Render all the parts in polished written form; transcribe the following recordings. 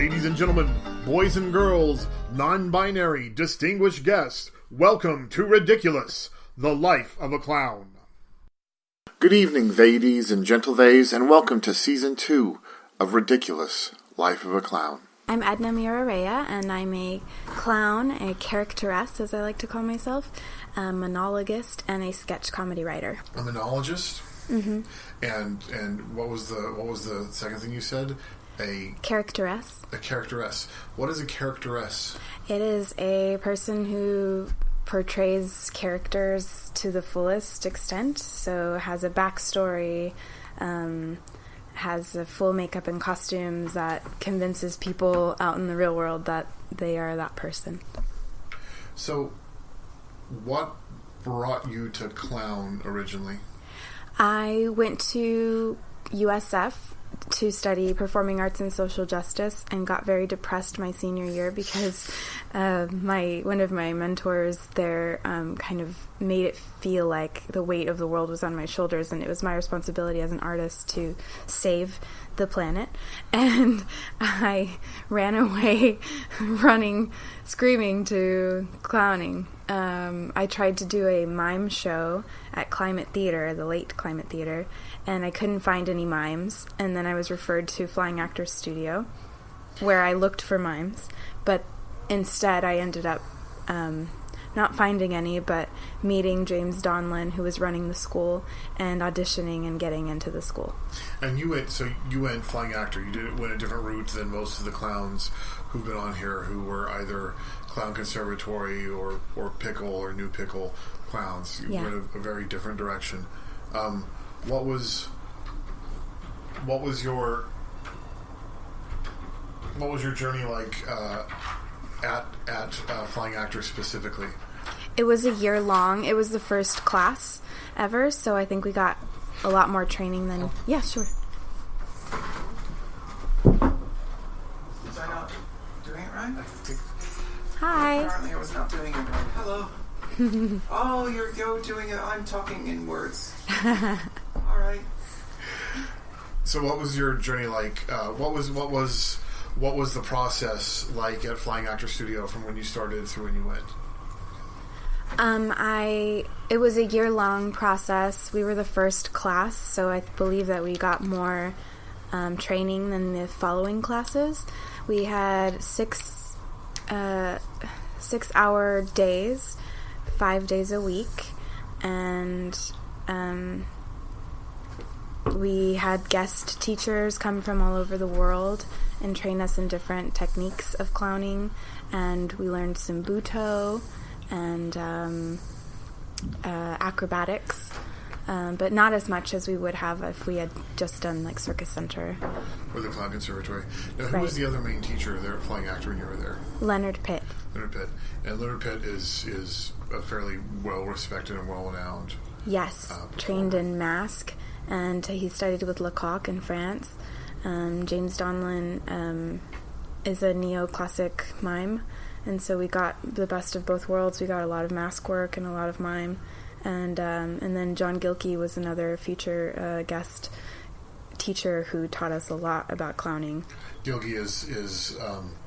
Ladies and gentlemen, boys and girls, non-binary, distinguished guests, welcome to Ridiculous, the Life of a Clown. Good evening, ladies and gentle-theys, and welcome to Season 2 of Ridiculous, Life of a Clown. I'm Edna Mira Raia, and I'm a clown, a characteress, as I like to call myself, a monologist, and a sketch comedy writer. A monologist? Mm-hmm. And what was the second thing you said? A characteress. A characteress. What is a characteress? It is a person who portrays characters to the fullest extent, so has a backstory, has a full makeup and costumes that convinces people out in the real world that they are that person. So, what brought you to clown originally? I went to USF to study performing arts and social justice and got very depressed my senior year because one of my mentors there kind of made it feel like the weight of the world was on my shoulders, and it was my responsibility as an artist to save the planet. And I ran away running, screaming to clowning. I tried to do a mime show at Climate Theater, the late Climate Theater, and I couldn't find any mimes, and then I was referred to Flying Actors Studio, where I looked for mimes, but instead I ended up not finding any, but meeting James Donlin, who was running the school, and auditioning and getting into the school. And you went Flying Actor. You went a different route than most of the clowns who've been on here, who were either Clown Conservatory or Pickle or New Pickle clowns. You went a very different direction. What was your journey like at Flying Actor specifically? It was a year long. It was the first class ever, so I think we got a lot more training than... Yeah, sure. Was I not doing it right? Hi. Apparently I was not doing it right. Hello. Oh, you're doing it. I'm talking in words. All right. So what was your journey like? What was the process like at Flying Actor Studio from when you started through when you went? It was a year-long process. We were the first class, so I believe that we got more training than the following classes. We had 6-hour days, 5 days a week, and we had guest teachers come from all over the world and train us in different techniques of clowning, and we learned some buto and acrobatics, but not as much as we would have if we had just done like Circus Center or the Clown Conservatory. Now, who was the other main teacher there at Flying Actor when you were there? Leonard Pitt. And Leonard Pitt is a fairly well respected and well renowned. Yes, trained in mask, and he studied with Lecoq in France. James Donlin is a neoclassic mime, and so we got the best of both worlds. We got a lot of mask work and a lot of mime, and then John Gilkey was another future guest teacher who taught us a lot about clowning. Gilkey is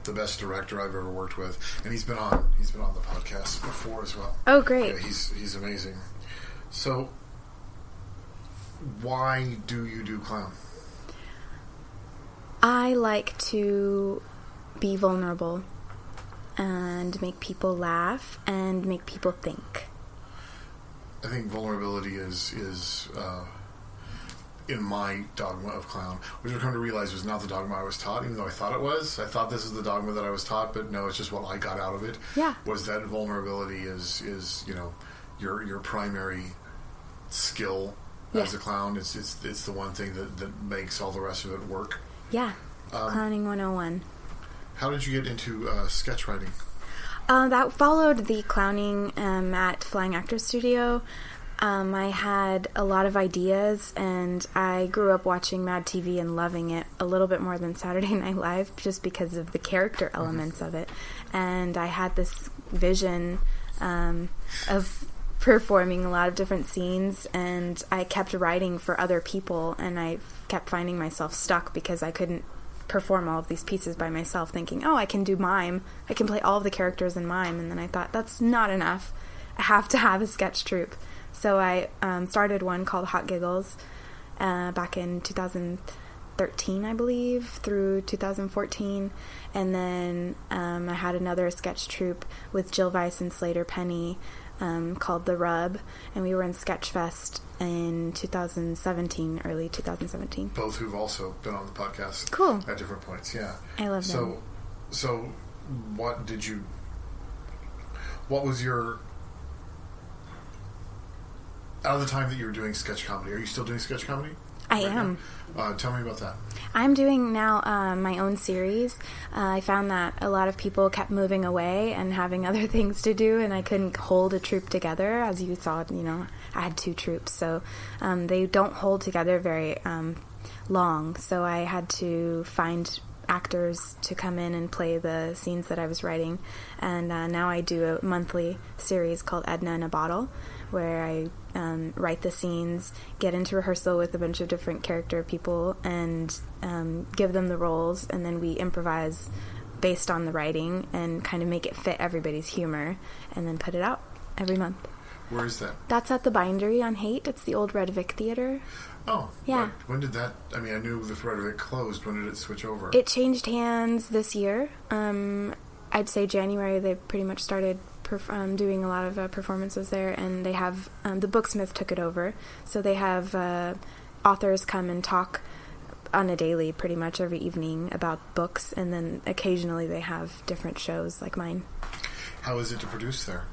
the best director I've ever worked with, and he's been on the podcast before as well. Oh, great! Yeah, he's amazing. So, why do you do clown? I like to be vulnerable and make people laugh and make people think. I think vulnerability is in my dogma of clown, which I've come to realize was not the dogma I was taught, even though I thought it was. I thought this is the dogma that I was taught, but no, it's just what I got out of it. Yeah. Was that vulnerability is your primary skill as a clown. It's the one thing that makes all the rest of it work. Yeah. Clowning 101. How did you get into sketch writing? That followed the clowning at Flying Actors Studio. I had a lot of ideas, and I grew up watching Mad TV and loving it a little bit more than Saturday Night Live just because of the character elements of it. And I had this vision of performing a lot of different scenes, and I kept writing for other people, and I kept finding myself stuck because I couldn't perform all of these pieces by myself, thinking, oh, I can do mime. I can play all of the characters in mime. And then I thought, that's not enough. I have to have a sketch troupe. So I started one called Hot Giggles back in 2013, I believe, through 2014. And then I had another sketch troupe with Jill Weiss and Slater Penny called The Rub. And we were in Sketchfest in 2017, early 2017. Both who've also been on the podcast. Cool. At different points, yeah. I love them. So what was your... Out of the time that you were doing sketch comedy, are you still doing sketch comedy? I am. Tell me about that. I'm doing now my own series. I found that a lot of people kept moving away and having other things to do, and I couldn't hold a troupe together. As you saw, I had 2 troupes, so they don't hold together very long. So I had to find actors to come in and play the scenes that I was writing. And now I do a monthly series called Edna in a Bottle, where I write the scenes, get into rehearsal with a bunch of different character people, and give them the roles, and then we improvise based on the writing and kind of make it fit everybody's humor, and then put it out every month. Where is that? That's at the Bindery on Haight. It's the old Red Vic Theater. Oh. Yeah. When did that... I mean, I knew the Red Vic closed. When did it switch over? It changed hands this year. I'd say January they pretty much started doing a lot of performances there, and they have... the Booksmith took it over. So they have authors come and talk on a daily, pretty much every evening, about books, and then occasionally they have different shows like mine. How is it to produce there?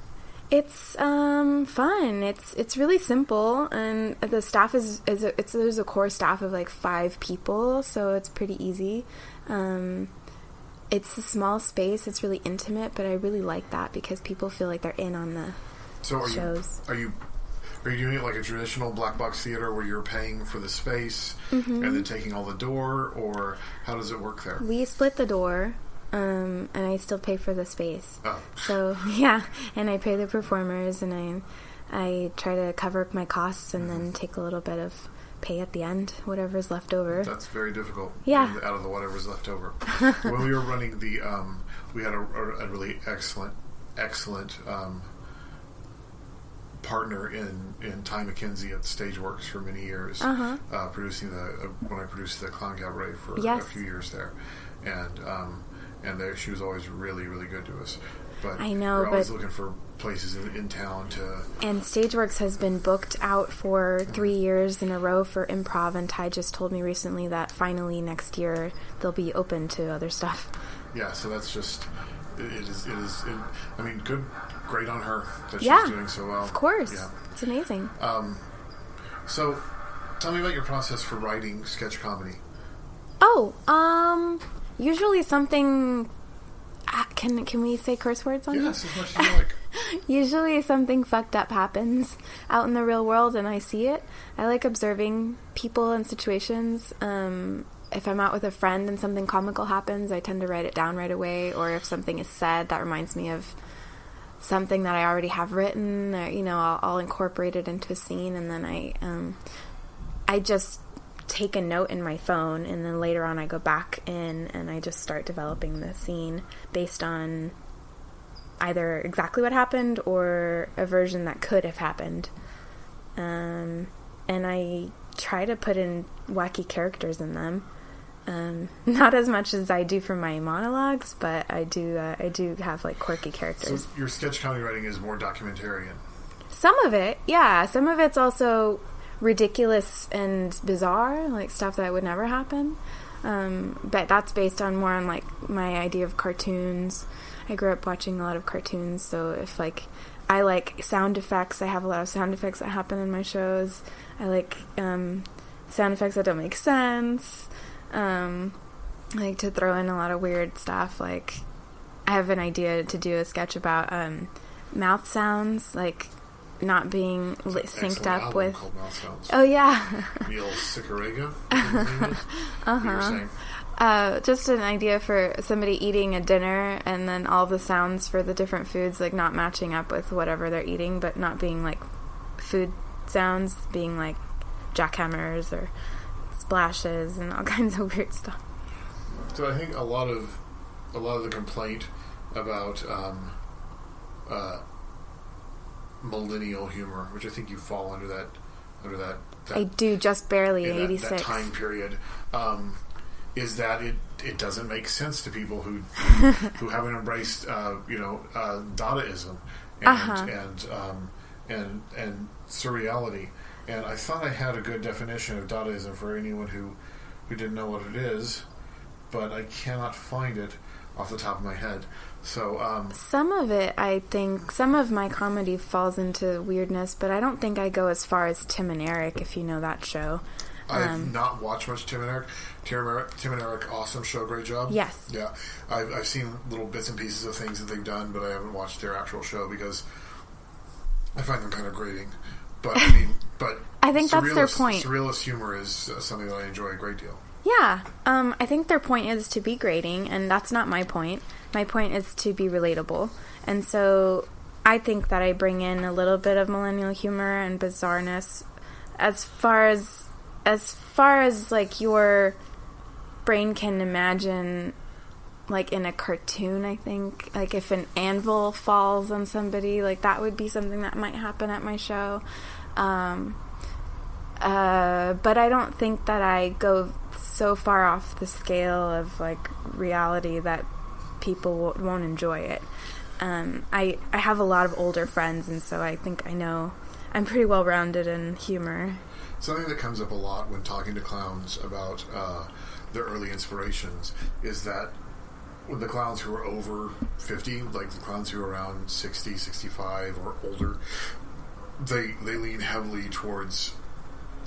It's fun. It's really simple, and the staff there's a core staff of like 5 people, so it's pretty easy. It's a small space. It's really intimate, but I really like that because people feel like they're in on the shows. Are you doing it like a traditional black box theater where you're paying for the space and then taking all the door, or how does it work there? We split the door. And I still pay for the space. Oh. So, yeah, and I pay the performers, and I try to cover up my costs and then take a little bit of pay at the end, whatever's left over. That's very difficult. Yeah. Out of the whatever's left over. When we were running the, we had a really excellent partner in Ty McKenzie at Stageworks for many years, producing when I produced the Clown Cabaret for a few years there, and there, she was always really, really good to us. But I know, we're always looking for places in town to... And Stageworks has been booked out for 3 years in a row for improv, and Ty just told me recently that finally next year they'll be open to other stuff. Yeah, so that's just... I mean, great on her that she's doing so well. Of course. Yeah. It's amazing. So, tell me about your process for writing sketch comedy. Usually something... Can we say curse words on here? Yes, as much as you like. Usually something fucked up happens out in the real world and I see it. I like observing people and situations. If I'm out with a friend and something comical happens, I tend to write it down right away. Or if something is said that reminds me of something that I already have written, or, I'll incorporate it into a scene, and then I just take a note in my phone, and then later on I go back in and I just start developing the scene based on either exactly what happened or a version that could have happened. And I try to put in wacky characters in them. Not as much as I do for my monologues, but I do have like quirky characters. So your sketch comedy writing is more documentarian. Some of it, yeah. Some of it's also ridiculous and bizarre, like stuff that would never happen. But that's based on more on like my idea of cartoons. I grew up watching a lot of cartoons, so if like I like sound effects, I have a lot of sound effects that happen in my shows. I like sound effects that don't make sense. I like to throw in a lot of weird stuff. Like I have an idea to do a sketch about mouth sounds, like not being synced up with. Mouth Sounds. Oh yeah. Neil Sicarega. Just an idea for somebody eating a dinner, and then all the sounds for the different foods like not matching up with whatever they're eating, but not being like food sounds, being like jackhammers or splashes and all kinds of weird stuff. So I think a lot of the complaint about millennial humor, which I think you fall under that I do just barely 86. That time period, is that it doesn't make sense to people who haven't embraced Dadaism and surreality. And I thought I had a good definition of Dadaism for anyone who didn't know what it is, but I cannot find it off the top of my head. So some of it, I think, some of my comedy falls into weirdness, but I don't think I go as far as Tim and Eric, if you know that show. I've not watched much Tim and Eric. Tim and Eric, awesome show, great job. Yes. Yeah. I've seen little bits and pieces of things that they've done, but I haven't watched their actual show because I find them kind of grating. But I think that's their point. Surrealist humor is something that I enjoy a great deal. Yeah. I think their point is to be grating, and that's not my point. My point is to be relatable. And so I think that I bring in a little bit of millennial humor and bizarreness as far as like your brain can imagine, like in a cartoon. I think like if an anvil falls on somebody, like that would be something that might happen at my show. But I don't think that I go so far off the scale of like reality that people won't enjoy it. I have a lot of older friends, and so I think I know I'm pretty well rounded in humor. Something that comes up a lot when talking to clowns about their early inspirations is that with the clowns who are over 50, like the clowns who are around 60, 65 or older, they lean heavily towards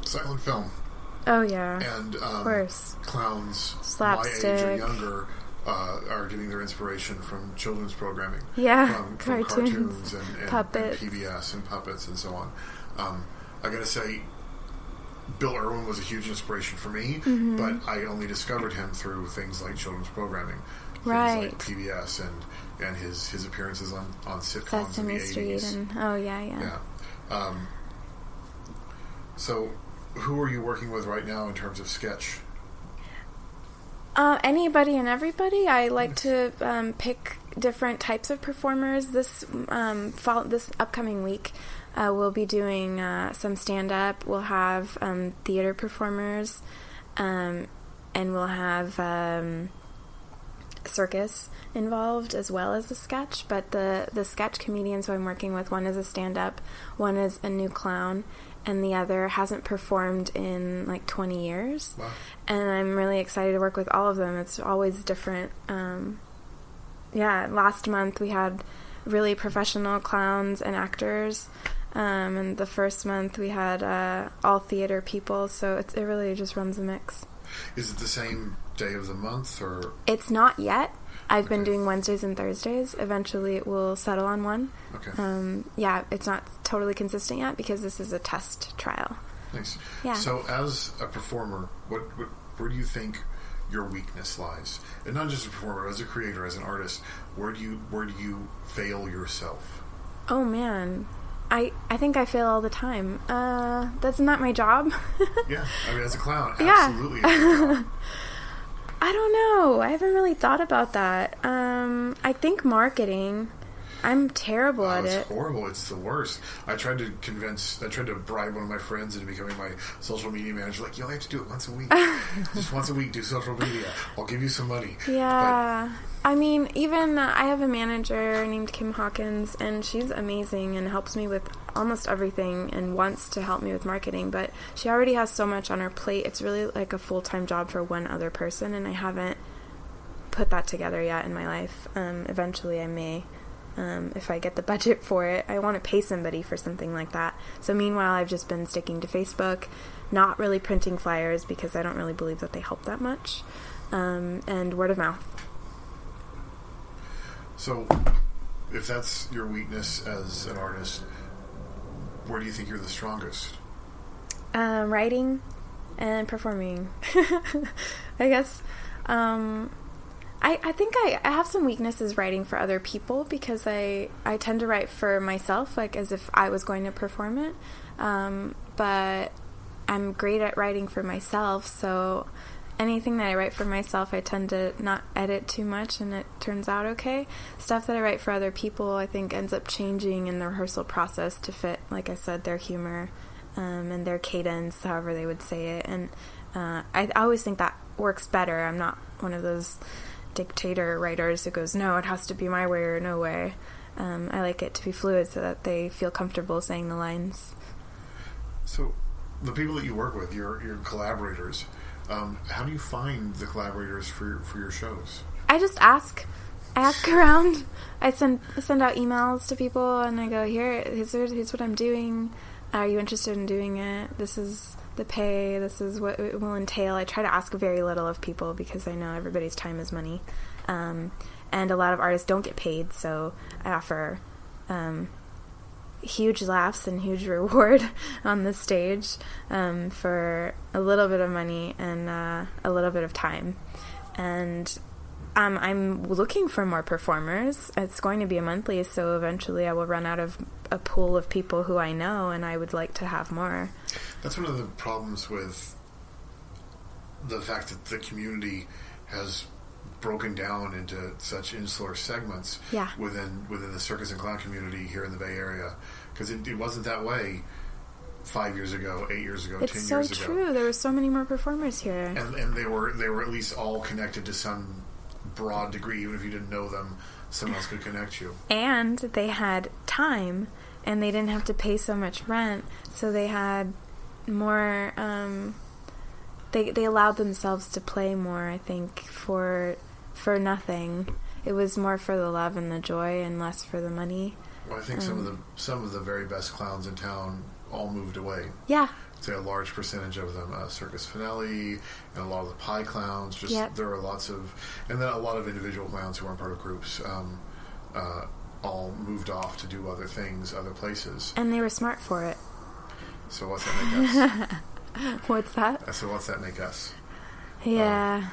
silent film. Oh yeah, and of course, clowns slapstick, my age or younger are getting their inspiration from children's programming. Yeah, from cartoons and puppets, and PBS and puppets and so on. I gotta say, Bill Irwin was a huge inspiration for me, but I only discovered him through things like children's programming, right? Things like PBS and his appearances on sitcoms Sesame in the Street 80s. And yeah. So, who are you working with right now in terms of sketch? Anybody and everybody. I like to pick different types of performers. This upcoming week, we'll be doing some stand-up. We'll have theater performers, and we'll have circus involved as well as the sketch. But the sketch comedians who I'm working with, one is a stand-up, one is a new clown, and the other hasn't performed in like 20 years. Wow. And I'm really excited to work with all of them. It's always different. Last month we had really professional clowns and actors, and the first month we had all theater people, so it really just runs a mix. Is it the same day of the month, or? It's not yet. I've been doing Wednesdays and Thursdays. Eventually it will settle on one. Okay. It's not totally consistent yet because this is a test trial. Nice. Yeah. So as a performer, where do you think your weakness lies? And not just a performer, as a creator, as an artist, where do you fail yourself? Oh man. I think I fail all the time. That's not my job. Yeah. I mean, as a clown, yeah. Absolutely. As a clown. I don't know. I haven't really thought about that. I think marketing. I'm terrible at it. It's horrible. It's the worst. I tried to bribe one of my friends into becoming my social media manager. Like, you only have to do it once a week. Just once a week, do social media. I'll give you some money. Yeah. I mean, even I have a manager named Kim Hawkins, and she's amazing and helps me with almost everything and wants to help me with marketing, but she already has so much on her plate. It's really like a full-time job for one other person, and I haven't put that together yet in my life. Eventually I may. If I get the budget for it. I want to pay somebody for something like that. So meanwhile, I've just been sticking to Facebook, not really printing flyers because I don't really believe that they help that much, and word of mouth. So, if that's your weakness as an artist, where do you think you're the strongest? Writing and performing. I guess. I think I have some weaknesses writing for other people because I tend to write for myself, like as if I was going to perform it. But I'm great at writing for myself, so anything that I write for myself, I tend to not edit too much, and it turns out okay. Stuff that I write for other people, I think, ends up changing in the rehearsal process to fit, like I said, their humor and their cadence, however they would say it. And I always think that works better. I'm not one of those dictator writers who goes, no, it has to be my way or no way. I like it to be fluid so that they feel comfortable saying the lines. So, the people that you work with, your collaborators, how do you find the collaborators for your shows? I just ask. I ask around. I send out emails to people, and I go, here's what I'm doing. Are you interested in doing it? This is the pay. This is what it will entail. I try to ask very little of people because I know everybody's time is money. And a lot of artists don't get paid, so I offer huge laughs and huge reward on the stage for a little bit of money and a little bit of time. And I'm looking for more performers. It's going to be a monthly, so eventually I will run out of a pool of people who I know, and I would like to have more. That's one of the problems with the fact that the community has broken down into such insular segments within the circus and clown community here in the Bay Area, because it wasn't that way 5 years ago, 8 years ago, 10 years ago. It's so true. There were so many more performers here, and they were at least all connected to some broad degree. Even if you didn't know them, someone else could connect you. And they had time, and they didn't have to pay so much rent, so they had more. They allowed themselves to play more, I think, for nothing. It was more for the love and the joy and less for the money. Well, I think some of the very best clowns in town all moved away. Yeah. I'd say a large percentage of them, Circus Finale and a lot of the Pie Clowns. There are lots of, and then a lot of individual clowns who weren't part of groups. All moved off to do other things, other places. And they were smart for it. So what's that make us? What's that? So what's that make us? Yeah.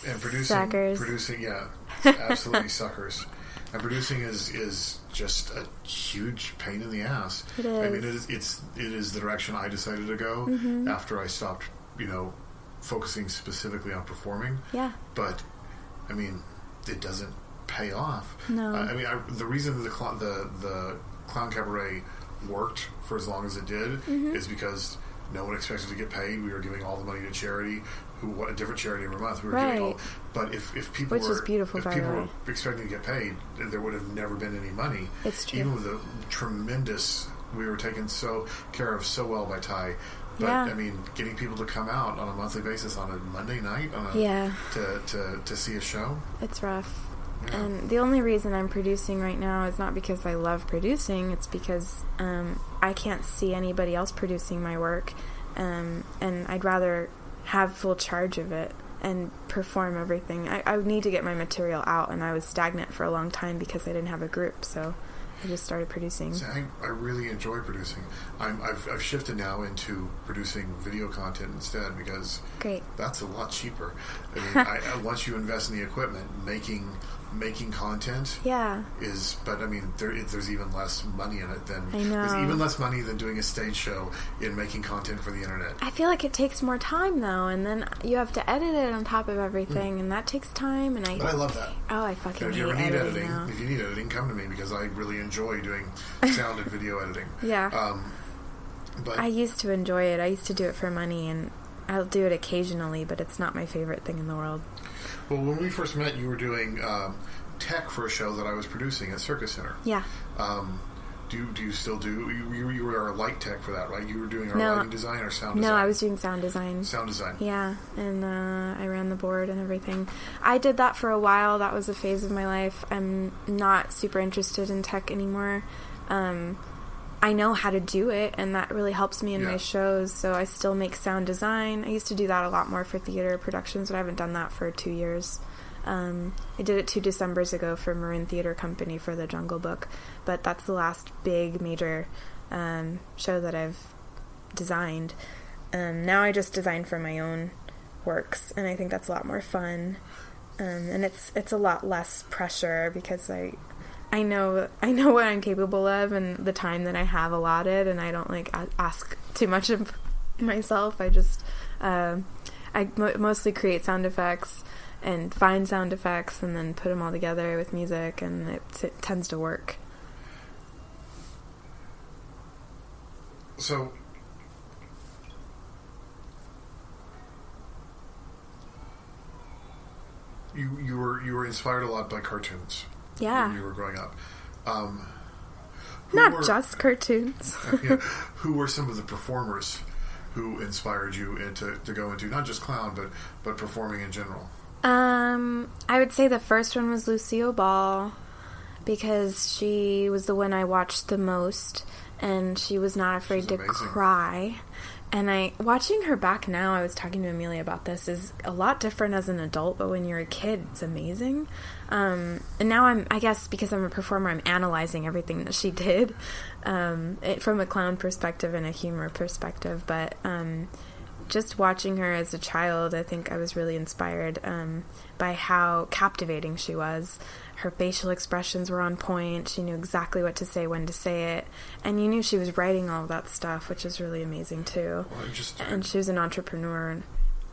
And Suckers. producing, yeah, absolutely suckers. And producing is just a huge pain in the ass. It is. I mean, it is the direction I decided to go after I stopped, focusing specifically on performing. Yeah. But I mean, it doesn't pay off. No. The reason the clown cabaret worked for as long as it did is because no one expected to get paid. We were giving all the money to charity, a different charity every month. We were giving all. But if people Which is beautiful, if by people the way. were expecting to get paid, there would have never been any money. It's true. Even with the tremendous, we were taken care of so well by Ty. But I mean, getting people to come out on a monthly basis on a Monday night to see a show. It's rough. Yeah. And the only reason I'm producing right now is not because I love producing. It's because I can't see anybody else producing my work, and I'd rather have full charge of it and perform everything. I would need to get my material out, and I was stagnant for a long time because I didn't have a group, so I just started producing. See, I really enjoy producing. I've shifted now into producing video content instead because that's a lot cheaper. I mean, once you invest in the equipment, making content is, but I mean, there's even less money in it than I know. There's even less money than doing a stage show in making content for the internet. I feel like it takes more time though, and then you have to edit it on top of everything, and that takes time. But I love that. Oh, I fucking hate editing now. If you need editing, come to me because I really enjoy doing sound and video editing. Yeah. But I used to enjoy it. I used to do it for money, and I'll do it occasionally, but it's not my favorite thing in the world. Well, when we first met, you were doing tech for a show that I was producing at Circus Center. Yeah. Do you still do? You were our light tech for that, right? You were doing our lighting design or sound design? No, I was doing sound design. Sound design. Yeah, and I ran the board and everything. I did that for a while. That was a phase of my life. I'm not super interested in tech anymore. I know how to do it, and that really helps me in my shows, so I still make sound design. I used to do that a lot more for theater productions, but I haven't done that for 2 years. I did it 2 Decembers ago for Marin Theater Company for the Jungle Book, but that's the last big major show that I've designed. Now I just design for my own works, and I think that's a lot more fun, and it's a lot less pressure because I know what I'm capable of and the time that I have allotted, and I don't ask too much of myself. I I mostly create sound effects and find sound effects and then put them all together with music, and it tends to work. So, you were inspired a lot by cartoons. Yeah. When you were growing up. Not just cartoons. Yeah, who were some of the performers who inspired you to go into not just clown but performing in general? I would say the first one was Lucille Ball, because she was the one I watched the most, and she was not afraid to cry. And watching her back now, I was talking to Amelia about this, is a lot different as an adult, but when you're a kid, it's amazing. And now I guess because I'm a performer, I'm analyzing everything that she did, from a clown perspective and a humor perspective. But just watching her as a child, I think I was really inspired by how captivating she was. Her facial expressions were on point. She knew exactly what to say, when to say it. And you knew she was writing all of that stuff, which is really amazing, too. Well, and she was an entrepreneur and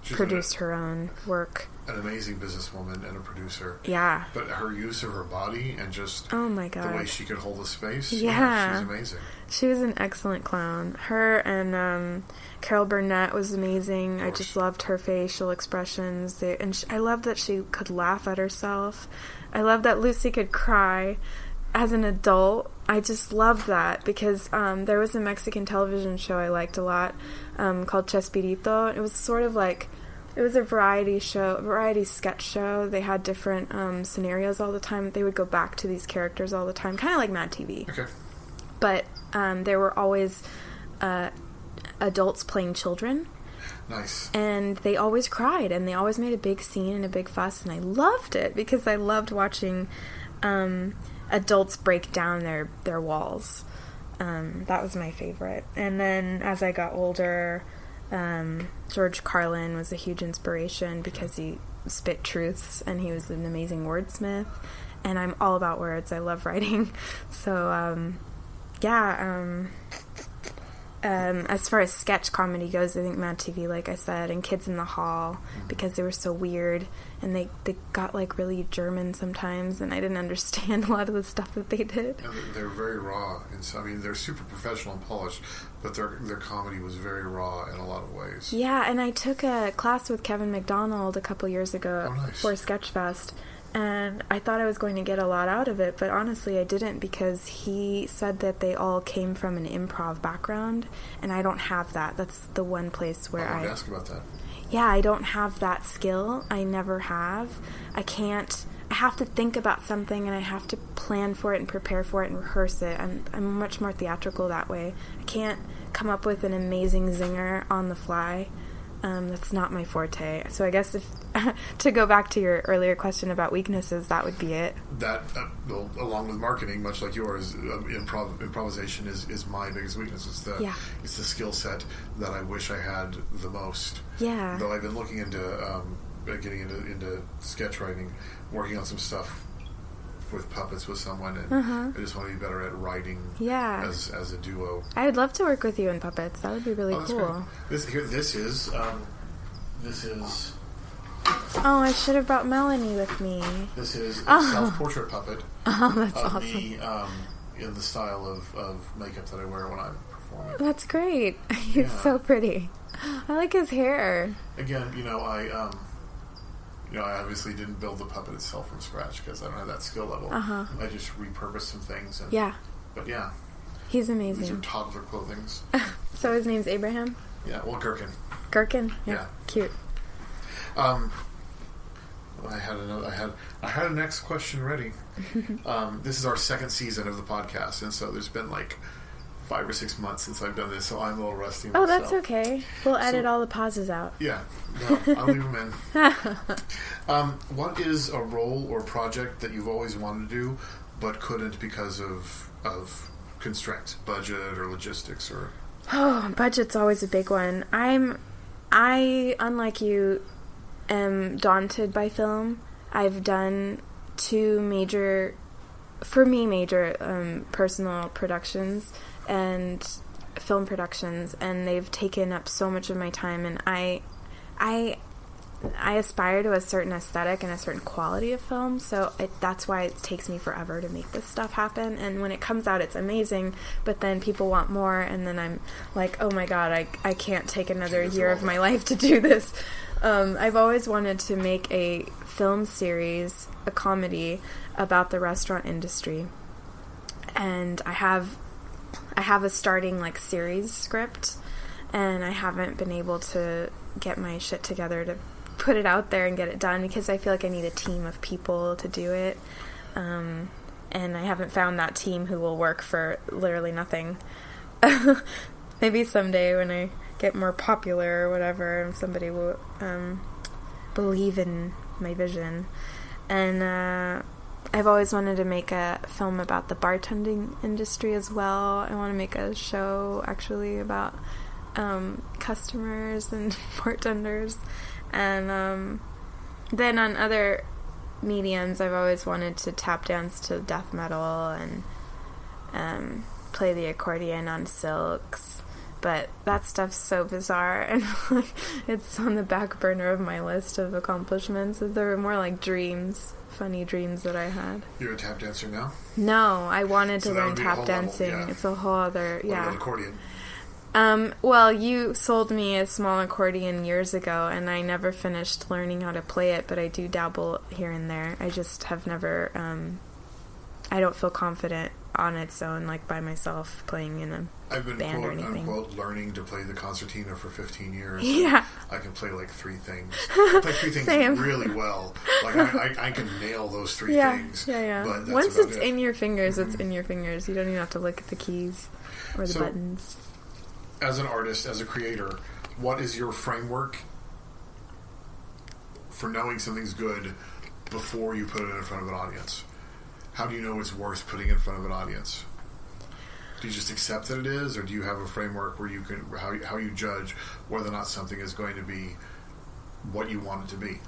produced her own work. An amazing businesswoman and a producer. Yeah. But her use of her body and just oh my God, the way she could hold a space. Yeah. She was amazing. She was an excellent clown. Her and Carol Burnett was amazing. I just loved her facial expressions. I loved that she could laugh at herself. I love that Lucy could cry as an adult. I just loved that because there was a Mexican television show I liked a lot called Chespirito. It was sort of like, it was a variety sketch show. They had different scenarios all the time. They would go back to these characters all the time, kind of like Mad TV. Okay. But there were always adults playing children. Nice. And they always cried, and they always made a big scene and a big fuss, and I loved it because I loved watching adults break down their walls. That was my favorite. And then as I got older, George Carlin was a huge inspiration because he spit truths, and he was an amazing wordsmith, and I'm all about words. I love writing. So, as far as sketch comedy goes, I think Mad TV, like I said, and Kids in the Hall, because they were so weird, and they got like really German sometimes, and I didn't understand a lot of the stuff that they did. And they're very raw, and so, I mean, they're super professional and polished, but their comedy was very raw in a lot of ways. Yeah, and I took a class with Kevin McDonald a couple years ago for Sketchfest. And I thought I was going to get a lot out of it, but honestly I didn't, because he said that they all came from an improv background, and I don't have that. That's the one place where I wanted to ask about that. Yeah, I don't have that skill. I never have. I have to think about something, and I have to plan for it and prepare for it and rehearse it. I'm much more theatrical that way. I can't come up with an amazing zinger on the fly. That's not my forte. So I guess if to go back to your earlier question about weaknesses, that would be it. That, along with marketing, much like yours, improvisation is my biggest weakness. It's the skill set that I wish I had the most. Yeah. Though I've been looking into getting into sketch writing, working on some stuff with puppets with someone, and I just want to be better at writing as a duo. I'd love to work with you in puppets. That would be really cool. This is oh, I should have brought Melanie with me. This is a self-portrait puppet. Oh, that's awesome. Me, in the style of makeup that I wear when I'm performing. That's great. He's so pretty. I like his hair. Again, I obviously didn't build the puppet itself from scratch because I don't have that skill level. I just repurposed some things. But he's amazing. These are toddler clothings. So his name's Abraham? Yeah, well, Gherkin. Gherkin? Yeah. Cute. I had a next question ready. This is our second season of the podcast, and so there's been like 5 or 6 months since I've done this, so I'm a little rusty myself. Oh, that's okay. We'll edit all the pauses out. Yeah, no, I'll leave them in. What is a role or project that you've always wanted to do but couldn't because of constraints, budget or logistics or? Oh, budget's always a big one. I, unlike you, am daunted by film. I've done 2 major personal productions and film productions, and they've taken up so much of my time, and I I aspire to a certain aesthetic and a certain quality of film, so that's why it takes me forever to make this stuff happen. And when it comes out, it's amazing, but then people want more, and then I'm like, oh my god, I can't take another year of my life to do this. I've always wanted to make a film series, a comedy, about the restaurant industry. And I have a starting, like, series script, and I haven't been able to get my shit together to put it out there and get it done, because I feel like I need a team of people to do it. And I haven't found that team who will work for literally nothing. Maybe someday when I get more popular or whatever, and somebody will believe in my vision. And I've always wanted to make a film about the bartending industry as well. I want to make a show actually about customers and bartenders. And then on other mediums, I've always wanted to tap dance to death metal and play the accordion on silks. But that stuff's so bizarre, and it's on the back burner of my list of accomplishments. They're more like dreams, funny dreams that I had. You're a tap dancer now? No, I wanted to learn tap dancing. Level, yeah. It's a whole other, What about accordion? Well, you sold me a small accordion years ago, and I never finished learning how to play it, but I do dabble here and there. I just have never, I don't feel confident on its own, like by myself, playing in a I've been, band quote, or anything. Unquote, learning to play the concertina for 15 years. Yeah. I can play like 3 things. I play 3 things Same. really well. Like, I can nail those 3 things. Yeah. But that's once about it's it. in your fingers, it's in your fingers. You don't even have to look at the keys or the buttons. As an artist, as a creator, what is your framework for knowing something's good before you put it in front of an audience? How do you know it's worth putting in front of an audience? Do you just accept that it is, or do you have a framework where you can how you judge whether or not something is going to be what you want it to be?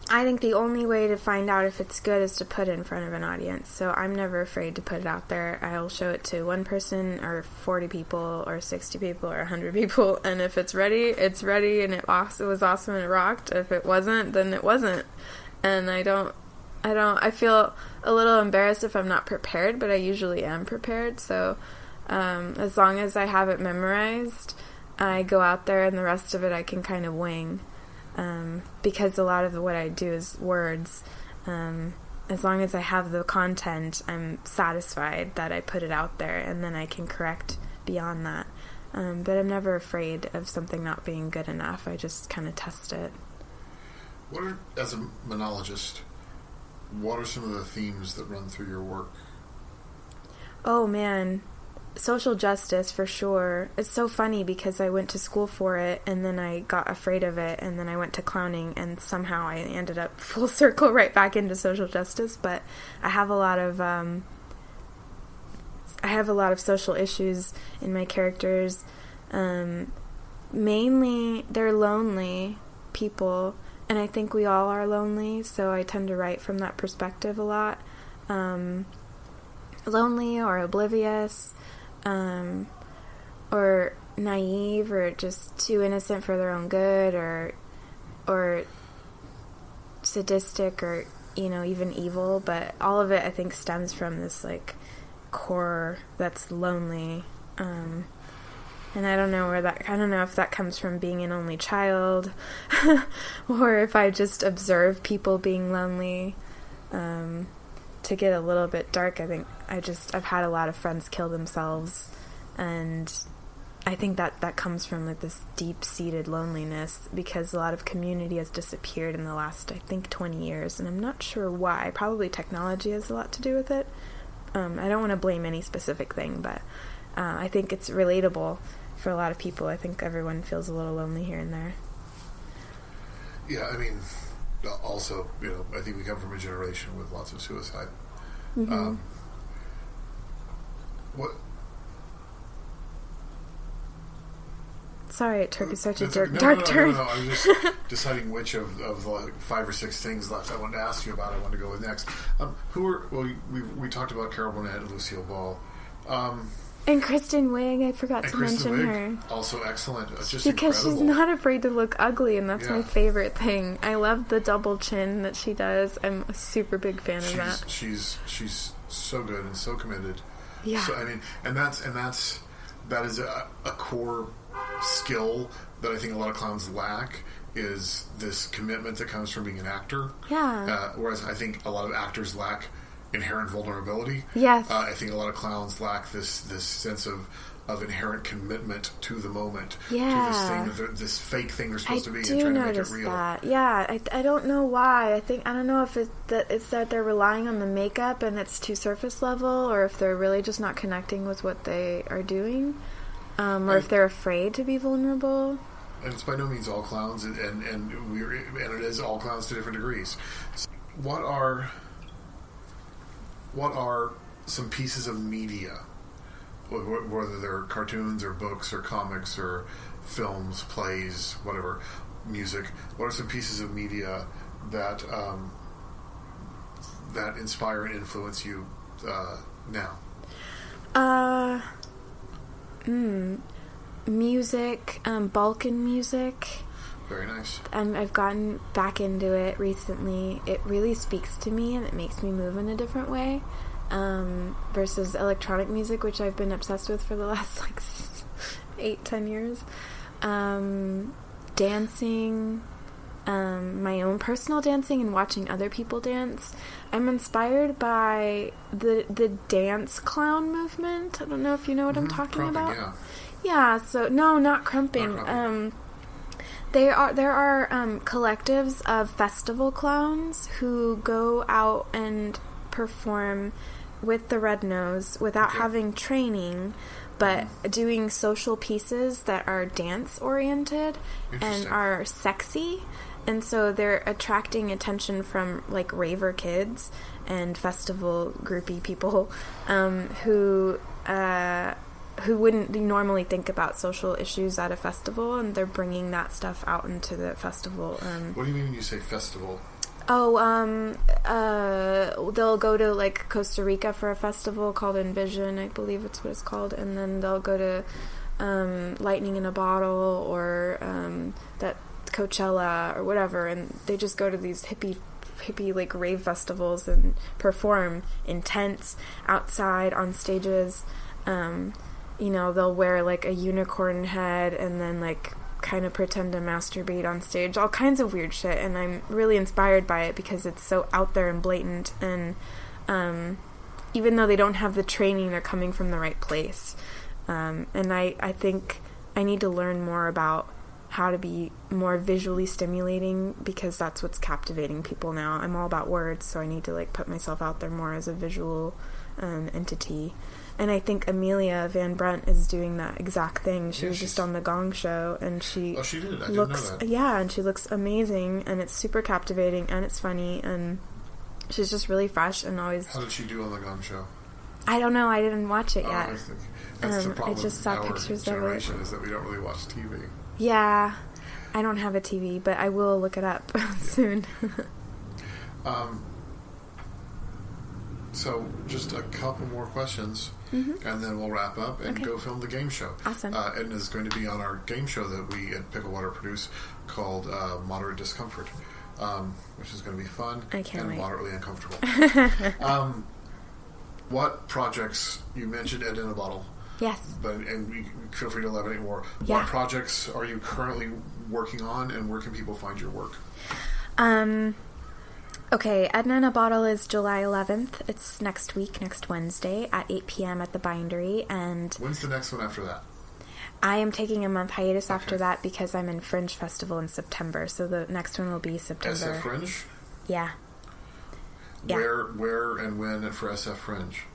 I think the only way to find out if it's good is to put it in front of an audience. So I'm never afraid to put it out there. I'll show it to one person or 40 people or 60 people or 100 people, and if it's ready, it's ready, and it was awesome and it rocked. If it wasn't, then it wasn't. And I feel a little embarrassed if I'm not prepared, but I usually am prepared. So as long as I have it memorized, I go out there, and the rest of it I can kind of wing. Because a lot of what I do is words. As long as I have the content, I'm satisfied that I put it out there, and then I can correct beyond that. But I'm never afraid of something not being good enough. I just kind of test it. As a monologist, what are some of the themes that run through your work? Oh, man. Social justice, for sure. It's so funny because I went to school for it, and then I got afraid of it, and then I went to clowning, and somehow I ended up full circle right back into social justice. But I have a lot of social issues in my characters. Mainly, they're lonely people, and I think we all are lonely, so I tend to write from that perspective a lot. Lonely or oblivious, or naive, or just too innocent for their own good, or sadistic, or, even evil. But all of it, I think, stems from this, like, core that's lonely. And I don't know if that comes from being an only child, or if I just observe people being lonely. To get a little bit dark, I think I've had a lot of friends kill themselves, and I think that comes from, like, this deep-seated loneliness, because a lot of community has disappeared in the last, I think, 20 years, and I'm not sure why. Probably technology has a lot to do with it. I don't want to blame any specific thing, but I think it's relatable for a lot of people. I think everyone feels a little lonely here and there. Yeah, I mean, also, I think we come from a generation with lots of suicide. Mm-hmm. What? Sorry, it took such a dark turn. No, I was just deciding which of the, like, 5 or 6 things left I wanted to ask you about. I wanted to go with next. We talked about Carol Burnett and Lucille Ball. And Kristen Wiig, I forgot to mention her. Also excellent. It's just because incredible. She's not afraid to look ugly, and that's my favorite thing. I love the double chin that she does. I'm a super big fan of that. She's so good and so committed. Yeah. So, I mean, that is a core skill that I think a lot of clowns lack, is this commitment that comes from being an actor. Yeah. Whereas I think a lot of actors lack inherent vulnerability. Yes. I think a lot of clowns lack this sense of inherent commitment to the moment. Yeah. To this thing, this fake thing they're supposed to be, and do trying to notice make it real. that. Yeah, I don't know why. I don't know if it's that they're relying on the makeup and it's too surface level, or if they're really just not connecting with what they are doing, or if they're afraid to be vulnerable. And it's by no means all clowns, and it is all clowns to different degrees. What are some pieces of media, whether they're cartoons or books or comics or films, plays, whatever, music? What are some pieces of media that that inspire and influence you now? Music, Balkan music. Very nice. I've gotten back into it recently. It really speaks to me, and it makes me move in a different way, versus electronic music, which I've been obsessed with for the last 8-10 years. Dancing, my own personal dancing, and watching other people dance. I'm inspired by the dance clown movement. I don't know if you know what I'm talking Crumping, about. Yeah, so no, not crumping. There are collectives of festival clowns who go out and perform with the red nose without having training, but doing social pieces that are dance oriented and are sexy. And so they're attracting attention from raver kids and festival groupie people who wouldn't normally think about social issues at a festival, and they're bringing that stuff out into the festival. What do you mean when you say festival? They'll go to Costa Rica for a festival called Envision, I believe it's what it's called, and then they'll go to Lightning in a Bottle or that Coachella or whatever, and they just go to these hippie rave festivals and perform in tents outside on stages. They'll wear a unicorn head and then kind of pretend to masturbate on stage, all kinds of weird shit, and I'm really inspired by it because it's so out there and blatant, and even though they don't have the training, they're coming from the right place. And I think I need to learn more about how to be more visually stimulating, because that's what's captivating people now. I'm all about words, so I need to put myself out there more as a visual entity. And I think Amelia Van Brunt is doing that exact thing. She was just on the Gong Show, and she she did. I looks didn't know that. and she looks amazing, and it's super captivating, and it's funny, and she's just really fresh and always. How did she do on the Gong Show? I don't know. I didn't watch it yet. That's the problem I just saw with our pictures of it. generation, is that we don't really watch TV. Yeah, I don't have a TV, but I will look it up soon. So, just a couple more questions, and then we'll wrap up and go film the game show. Awesome. Edna's going to be on our game show that we at Picklewater produce called Moderate Discomfort, which is going to be fun and moderately uncomfortable. What projects, you mentioned Edna in a Bottle. Yes. And feel free to elaborate more. Yeah. What projects are you currently working on, and where can people find your work? Okay, Edna in a Bottle is July 11th. It's next week, next Wednesday at 8 p.m. at the Bindery. And when's the next one after that? I am taking a month hiatus after that because I'm in Fringe Festival in September. So the next one will be September. SF Fringe? Yeah. Where and when for SF Fringe?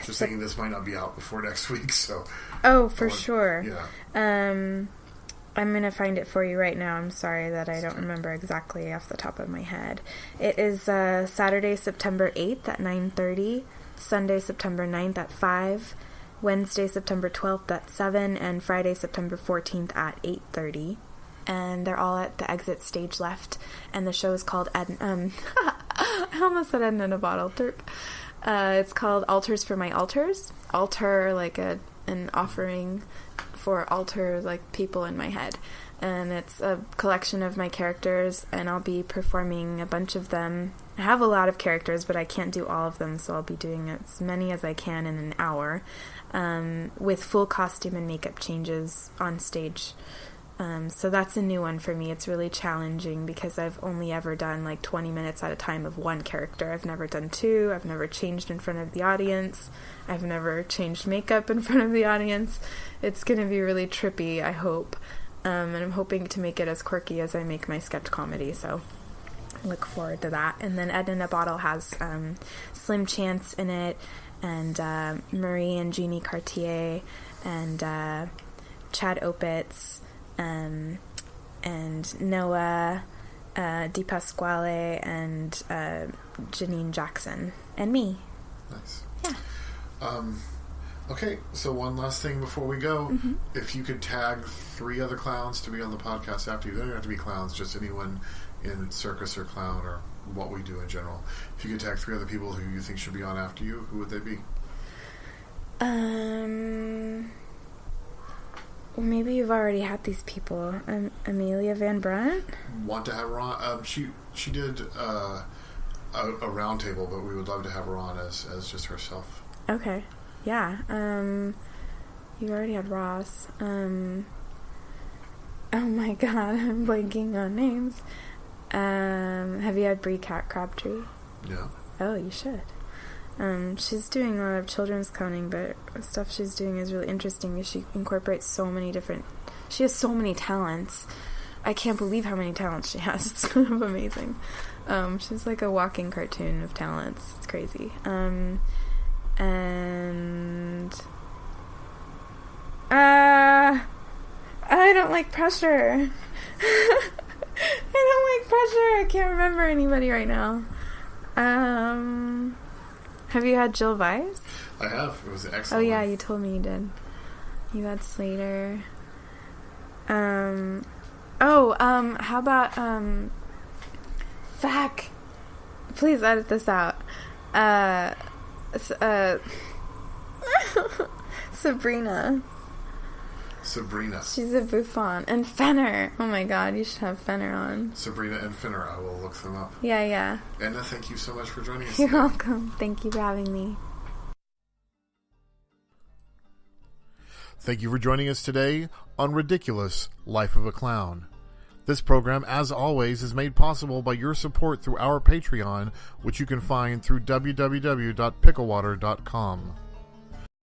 Just thinking this might not be out before next week, so. Oh, for sure. Yeah. I'm going to find it for you right now. I'm sorry that I don't remember exactly off the top of my head. It is Saturday, September 8th at 9:30, Sunday, September 9th at 5, Wednesday, September 12th at 7, and Friday, September 14th at 8:30. And they're all at the exit stage left. And the show is called I almost said Edna in a Bottle. Derp. It's called Altars for My Altars. Altar, like a an offering for altar like people in my head, and it's a collection of my characters, and I'll be performing a bunch of them. I have a lot of characters, but I can't do all of them, so I'll be doing as many as I can in an hour, with full costume and makeup changes on stage. So that's a new one for me. It's really challenging because I've only ever done like 20 minutes at a time of one character. I've never done two. I've never changed in front of the audience. I've never changed makeup in front of the audience. It's going to be really trippy, I hope. And I'm hoping to make it as quirky as I make my sketch comedy, so look forward to that. And then Edna in a Bottle has Slim Chance in it, and Marie and Jeannie Cartier, and Chad Opitz, and Noah Di Pasquale, and Janine Jackson, and me. Nice. Yeah. Okay, so one last thing before we go. If you could tag 3 other clowns to be on the podcast after you, they don't have to be clowns, just anyone in circus or clown or what we do in general. If you could tag 3 other people who you think should be on after you, who would they be? Well, maybe you've already had these people. Amelia Van Brunt? Want to have her on? She did a round table, but we would love to have her on as just herself. Okay. Yeah. You already had Ross. Oh my god, I'm blanking on names. Have you had Bree Crabtree? Yeah. Oh, you should. She's doing a lot of children's clowning, but stuff she's doing is really interesting because she incorporates so many different... She has so many talents. I can't believe how many talents she has. It's kind of amazing. She's like a walking cartoon of talents. It's crazy. And... I don't like pressure. I don't like pressure. I can't remember anybody right now. Have you had Jill Weiss? I have. It was excellent. Oh yeah, you told me you did. You had Slater. How about fuck. Please edit this out. Sabrina. She's a bouffon. And Fenner. Oh my god, you should have Fenner on. Sabrina and Fenner. I will look them up. Yeah. Edna, thank you so much for joining us. You're welcome. Thank you for having me. Thank you for joining us today on Ridiculous Life of a Clown. This program, as always, is made possible by your support through our Patreon, which you can find through www.picklewater.com.